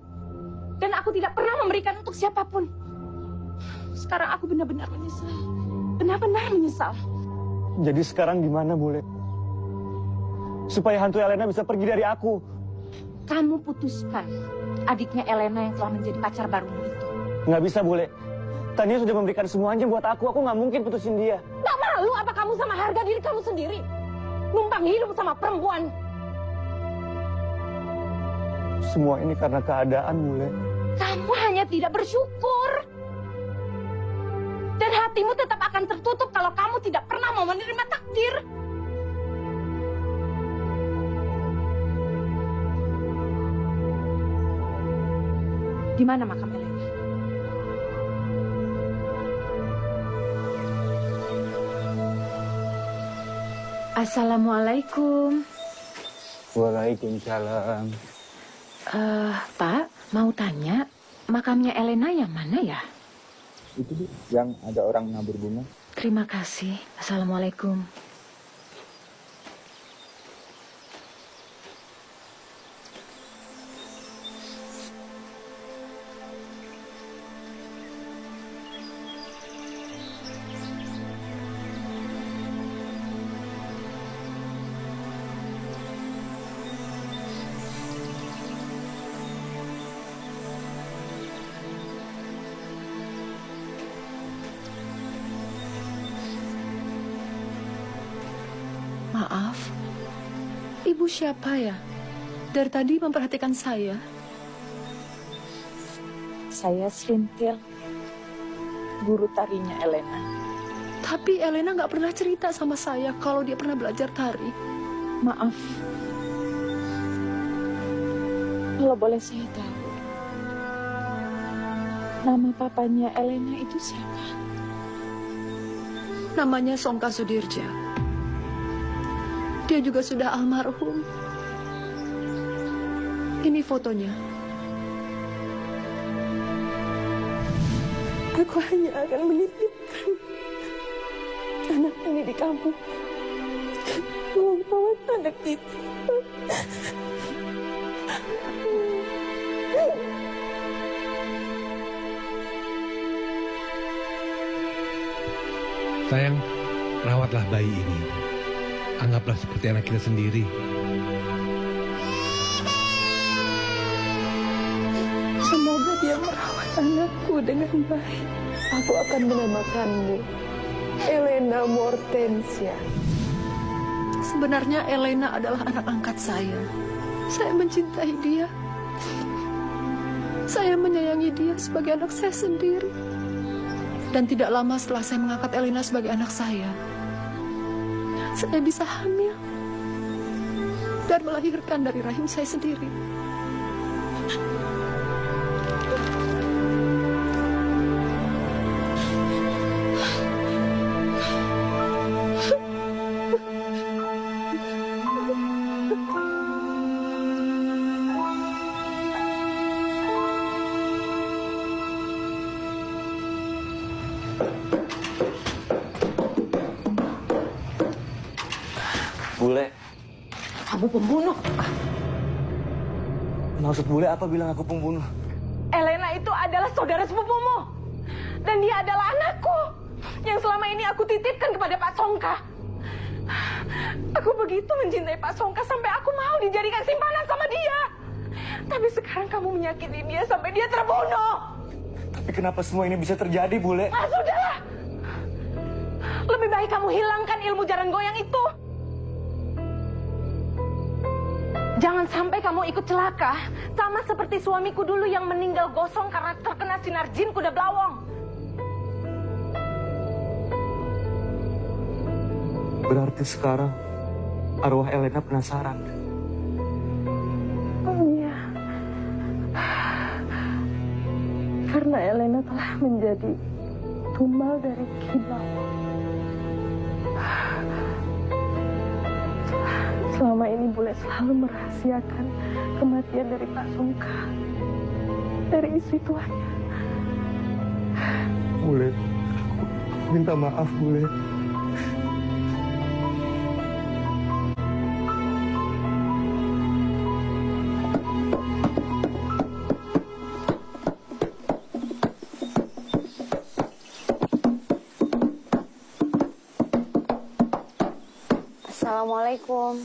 Dan aku tidak pernah memberikan untuk siapapun. Sekarang aku benar-benar menyesal. Benar-benar menyesal. Jadi sekarang gimana, Bule? Supaya hantu Elena bisa pergi dari aku. Kamu putuskan adiknya Elena yang telah menjadi pacar barumu itu. Nggak bisa, Bule. Tania sudah memberikan semuanya buat aku nggak mungkin putusin dia. Gak malu apa kamu sama harga diri kamu sendiri? Numpang hidup sama perempuan. Semua ini karena keadaan, Bule. Kamu hanya tidak bersyukur. Dan hatimu tetap akan tertutup kalau kamu tidak pernah mau menerima takdir. Di mana makam Elena? Assalamualaikum. Waalaikumsalam. Pak, mau tanya, makamnya Elena yang mana ya? Itu Bu, yang ada orang nabur bunga. Terima kasih. Assalamualaikum. Maaf, ibu siapa ya? Dari tadi memperhatikan saya. Saya Sintil, guru tarinya Elena. Tapi Elena nggak pernah cerita sama saya kalau dia pernah belajar tari. Maaf. Kalau boleh saya tahu, nama papanya Elena itu siapa? Namanya Songka Sudirja. Dia juga sudah almarhum. Ini fotonya. Aku hanya akan menitipkan anak ini di kampung. Tolong rawat anak itu. Sayang, rawatlah bayi ini. Anggaplah seperti anak kita sendiri. Semoga dia merawat anakku dengan baik. Aku akan menamakanmu Elena Mortensia. Sebenarnya Elena adalah anak angkat saya. Saya mencintai dia. Saya menyayangi dia sebagai anak saya sendiri. Dan tidak lama setelah saya mengangkat Elena sebagai anak saya bisa hamil dan melahirkan dari rahim saya sendiri. Bule, Kamu pembunuh. maksud Bule apa bilang aku pembunuh? Elena itu adalah saudara sepupumu. Dan dia adalah anakku. Yang selama ini aku titipkan kepada Pak Songka. Aku begitu mencintai Pak Songka sampai aku mau dijadikan simpanan sama dia. Tapi sekarang kamu menyakiti dia sampai dia terbunuh. Tapi kenapa semua ini bisa terjadi, Bule? Ah, sudahlah. Lebih baik kamu hilangkan ilmu jaran goyang itu. Jangan sampai kamu ikut celaka. Sama seperti suamiku dulu yang meninggal gosong karena terkena sinar jin kuda belawong. Berarti sekarang arwah Elena penasaran. Oh iya. Karena Elena telah menjadi tumbal dari Kibau. Selama ini Bule selalu merahasiakan kematian dari Pak Songka, dari istri tuanya. Bule, minta maaf, Bule. Assalamualaikum.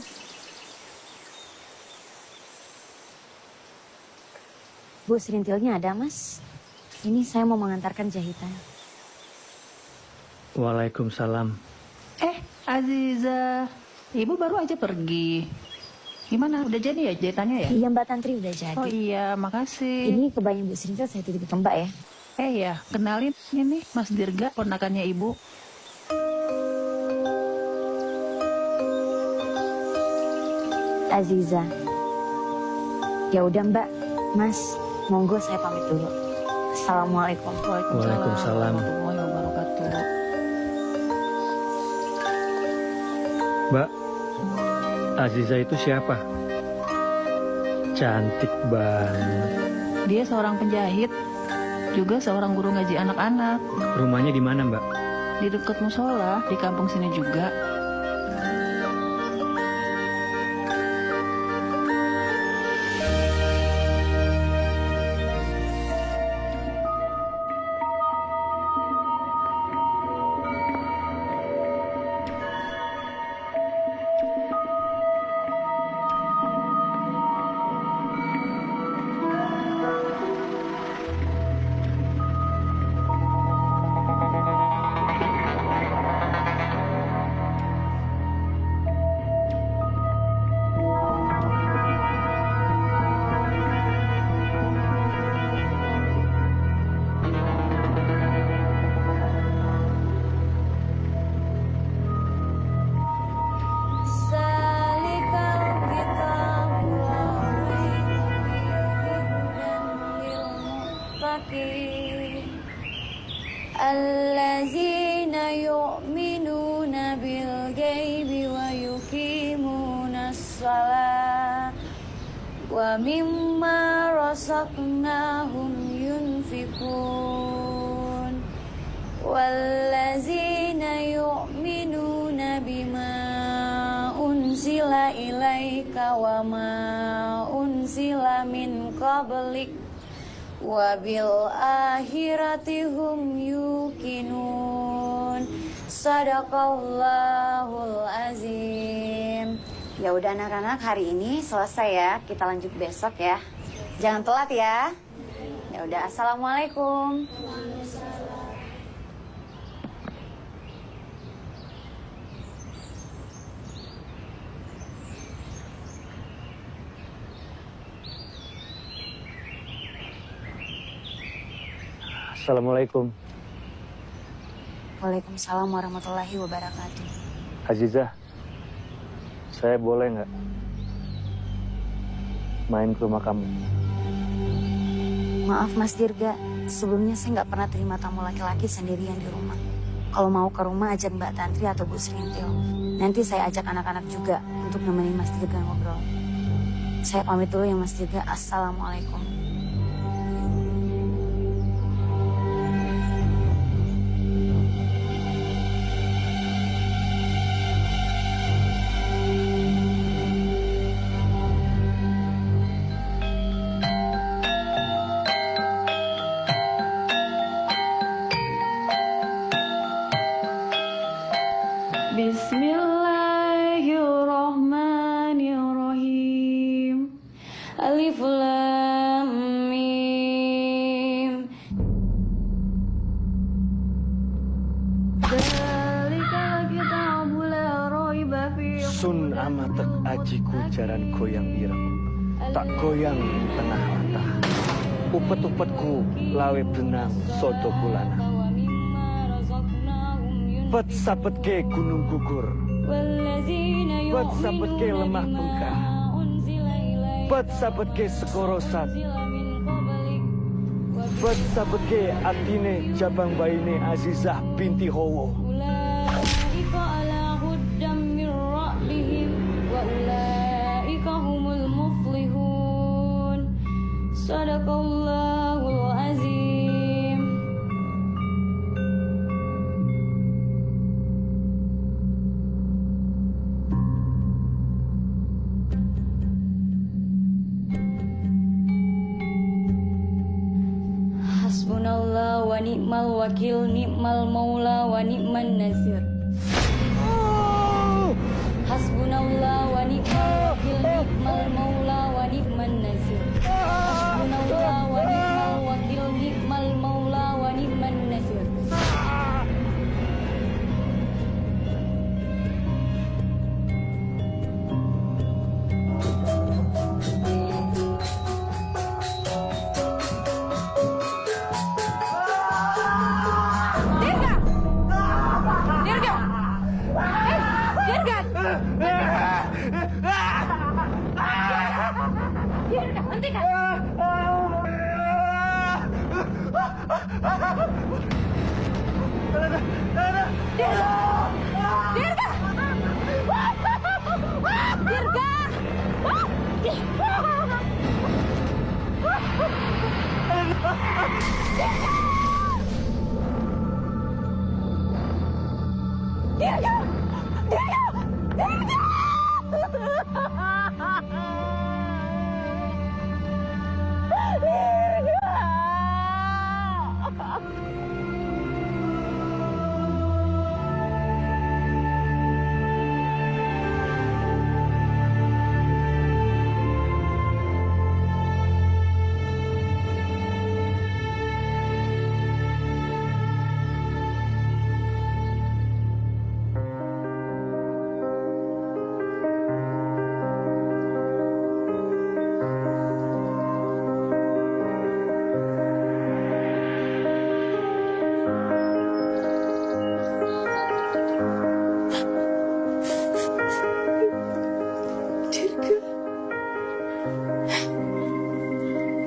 Bu, serintilnya ada, Mas. Ini saya mau mengantarkan jahitan. Waalaikumsalam. Aziza, ibu baru aja pergi. Gimana, udah jadi ya jahitannya ya? Iya, Mbak Tantri udah jadi. Oh iya, makasih. Ini kebanyakan Bu Serintil saya titip ke Mbak ya. Ya, kenalin ini Mas Dirga, ponakannya ibu. Aziza. Ya udah Mbak, Mas, monggo saya pamit dulu. Assalamualaikum. Waalaikumsalam. warahmatullahi wabarakatuh. Mbak, Aziza itu siapa? Cantik banget. Dia seorang penjahit, juga seorang guru ngaji anak-anak. Rumahnya di mana, Mbak? Di dekat musola, di kampung sini juga. Allazina yu'minuna bil ghaibi wa yuqimunas shalah wa mimma razaqnahum yunfikun wallazina yu'minuna bima unzila ilaika wa ma unzila min qablik wabil akhirati hum yuqinun. Sadaqallahul azim. Ya udah anak-anak, hari ini selesai ya. Kita lanjut besok ya. Jangan telat ya. Ya udah, assalamualaikum. Assalamualaikum. Waalaikumsalam warahmatullahi wabarakatuh. Aziza, saya boleh nggak main ke rumah kamu? Maaf Mas Dirga, sebelumnya saya nggak pernah terima tamu laki-laki sendirian di rumah. Kalau mau ke rumah ajak Mbak Tantri atau Bu Serintil. Nanti saya ajak anak-anak juga untuk nemenin Mas Dirga ngobrol. Saya pamit dulu ya Mas Dirga. Assalamualaikum. Alif Lam Mim. Sun amatek ajiku jaran goyang ireng, tak goyang tengah latah. Upet-upetku lawe benang sodo kulana. Pet sapetke gunung gugur, pet sapetke lemah bengkah, pet sapetke sekorosat, pet sapetke atine jabang baine Azizah binti Hawa. Sadaqallahul azim. Hasbunallah wa ni'mal wakil, ni'mal maula wa ni'man nazir. Hasbunallah wa ni'mal wakil, ni'mal maula wa ni'man nazir. Hasbunallah wa ni'mal wakil, ni'mal maula wa ni'man nazir.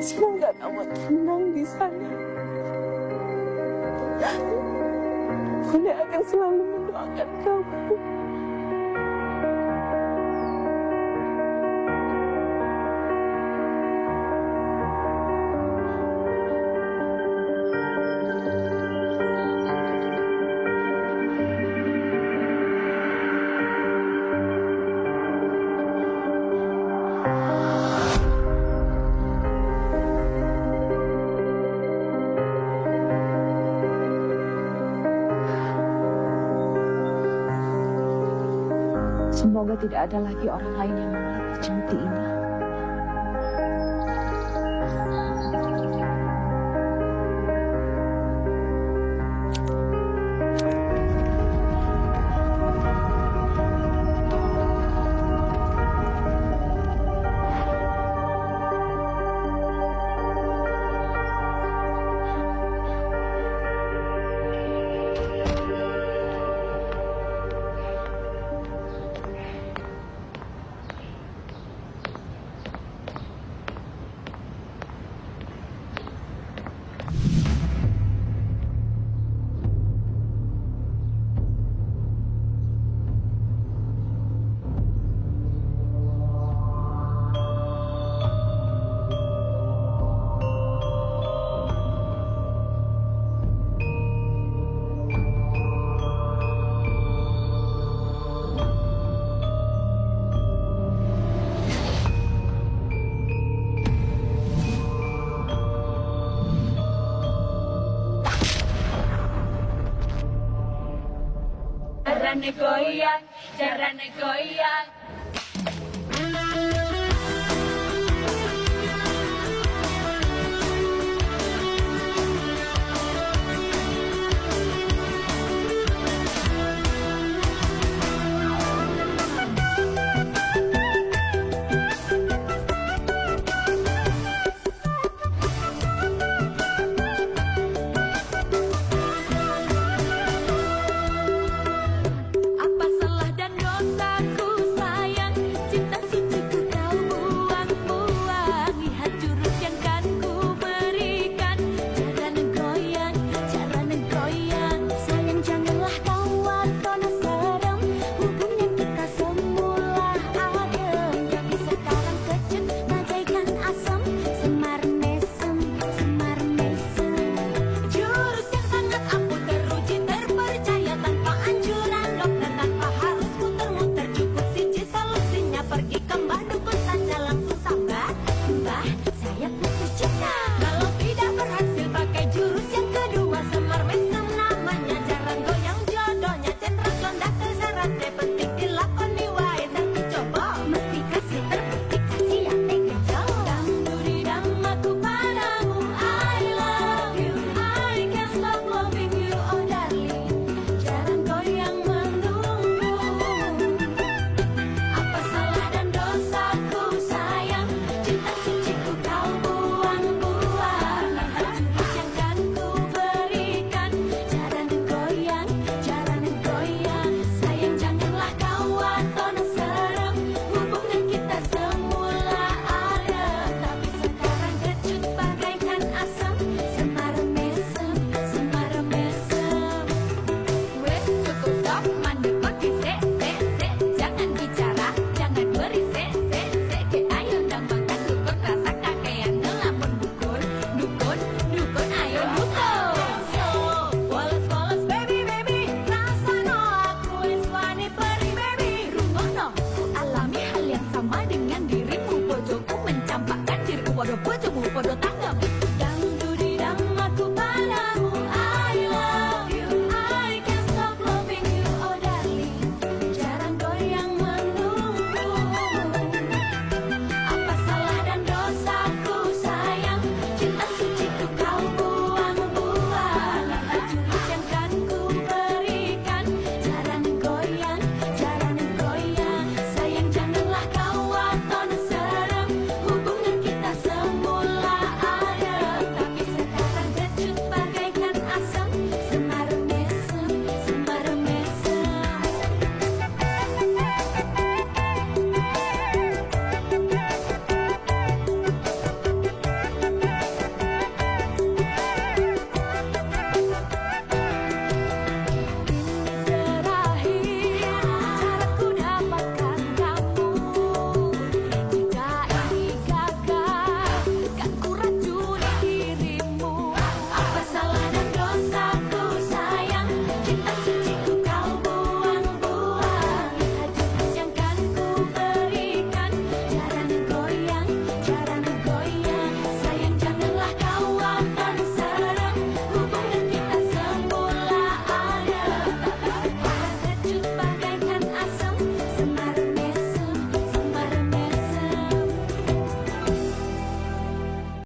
Semoga kamu tenang di sana. Bunda akan selalu mendoakan kamu. Semoga tidak ada lagi orang lain yang memiliki cantik ini. Jarane goyang,